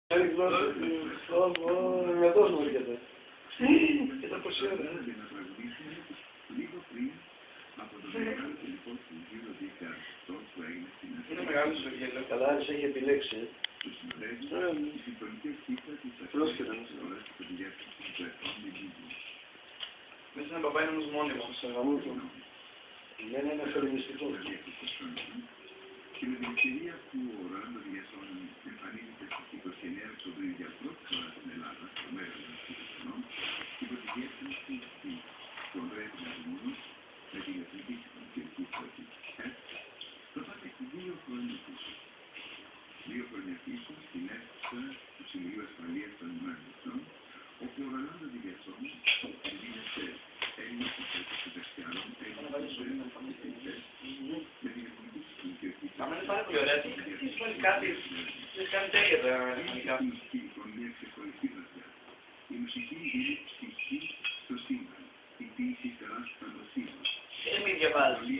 Με κόσμο έρχεται. Και τα ποσή ώρα. Είναι μεγάλος ο γέλος. Καλά, άρεσε, έχει επιλέξει. Πρόσχετα. Μέσα να παπάει όμως μόνιμος. Δεν είναι αφαιρεμιστικό. Και με την ευκαιρία που ο Ρολάντο Βιασόν εμφανίζεται στις 29 Οκτωβρίου για πρώτη φορά στην Ελλάδα, στο μέγαρο των Χριστιανών, υπό τη διεύθυνση του Ανδρέα Πιναδημόνου με την Εθνική Συμφωνική Στρατή. Το πάμε 2 χρόνια πίσω. 2 χρόνια πίσω στην αίθουσα του Συμβουλίου Ασφαλείας των Ηνωμένων Εθνών, όπου ο Ρολάντο Βιασόν δίνεται Έλληνες υπερταξιάρων, Έλληνες υπερταξιάρων, με την Εθνική Συμφωνική. Μα είναι πάρα πολύ ωραία. Τι σημαίνει κάτι, δεν κάνει τέλεια τα ελληνικά. Η μουσική είναι ψυχή στο σύμπαν. Η ποίηση τεράστια στο σύμπαν. Δεν μη διαβάζει.